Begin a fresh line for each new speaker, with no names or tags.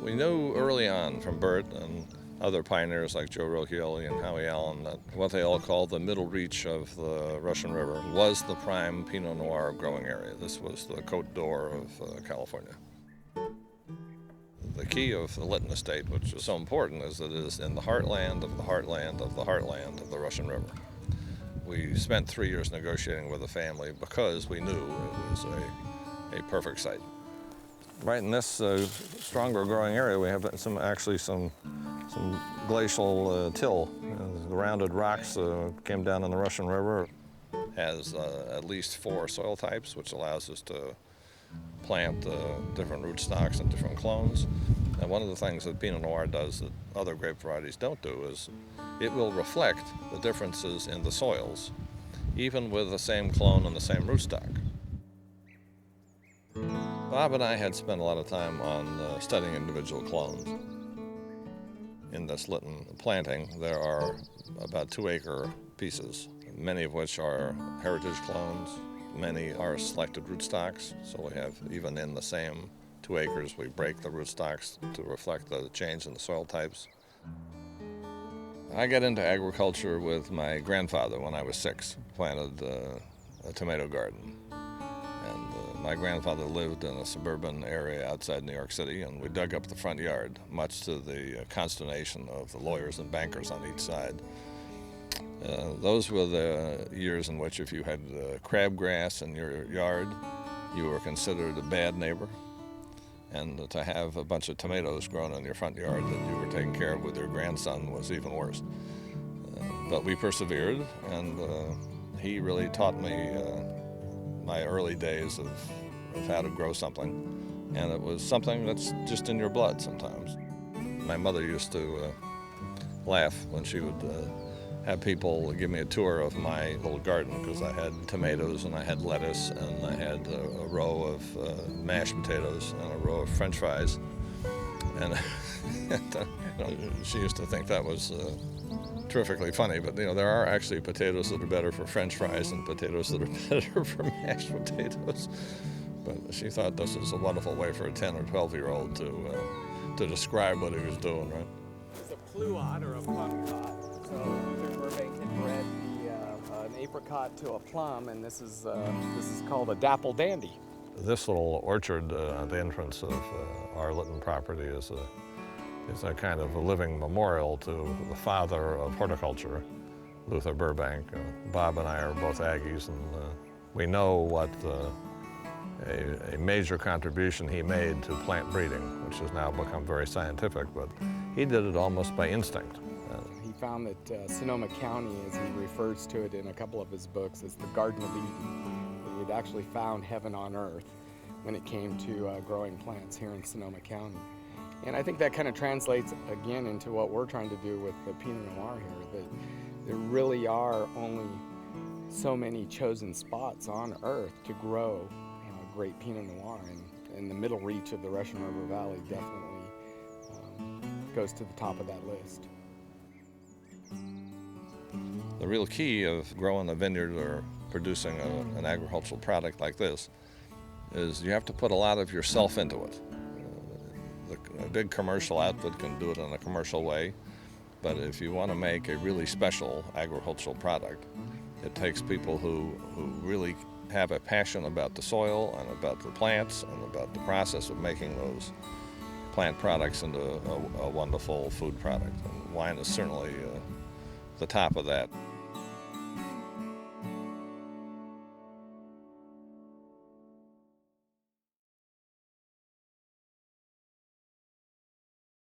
We knew early on from Bert and other pioneers like Joe Rocchioli and Howie Allen that what they all called the middle reach of the Russian River was the prime Pinot Noir growing area. This was the Côte d'Or of California. The key of the Lytton estate, which is so important, is that it is in the heartland of the heartland of the heartland of the Russian River. We spent 3 years negotiating with the family because we knew it was a perfect site. Right in this stronger growing area, we have some glacial till. The rounded rocks came down in the Russian River. Has at least 4 soil types, which allows us to plant different rootstocks and different clones. And one of the things that Pinot Noir does that other grape varieties don't do is it will reflect the differences in the soils, even with the same clone and the same rootstock. Bob and I had spent a lot of time on studying individual clones. In this Lytton planting, there are about 2-acre pieces, many of which are heritage clones. Many are selected rootstocks, so we have, even in the same 2 acres, we break the rootstocks to reflect the change in the soil types. I got into agriculture with my grandfather when I was 6, planted a tomato garden. And my grandfather lived in a suburban area outside New York City, and we dug up the front yard, much to the consternation of the lawyers and bankers on each side. Those were the years in which if you had crabgrass in your yard, you were considered a bad neighbor. And to have a bunch of tomatoes grown in your front yard that you were taking care of with your grandson was even worse. But we persevered, and he really taught me my early days of how to grow something. And it was something that's just in your blood sometimes. My mother used to laugh when she would have people give me a tour of my little garden, because I had tomatoes and I had lettuce and I had a row of mashed potatoes and a row of French fries. And she used to think that was terrifically funny, but there are actually potatoes that are better for French fries and potatoes that are better for mashed potatoes. But she thought this was a wonderful way for a 10 or 12-year-old to describe what he was doing, right?
It's a pluot or a plum cod. So Burbank had bred an apricot to a plum, and this is called a dapple dandy.
This little orchard at the entrance of our Lytton property is a kind of a living memorial to the father of horticulture, Luther Burbank. Bob and I are both Aggies, and we know what a major contribution he made to plant breeding, which has now become very scientific, but he did it almost by instinct.
He found that Sonoma County, as he refers to it in a couple of his books, is the Garden of Eden. He had actually found heaven on earth when it came to growing plants here in Sonoma County. And I think that kind of translates again into what we're trying to do with the Pinot Noir here, that there really are only so many chosen spots on earth to grow great Pinot Noir, and the middle reach of the Russian River Valley definitely goes to the top of that list.
The real key of growing a vineyard or producing an agricultural product like this is you have to put a lot of yourself into it. A big commercial outfit can do it in a commercial way, but if you want to make a really special agricultural product, it takes people who really have a passion about the soil and about the plants and about the process of making those plant products into a wonderful food product. And wine is certainly the top of that.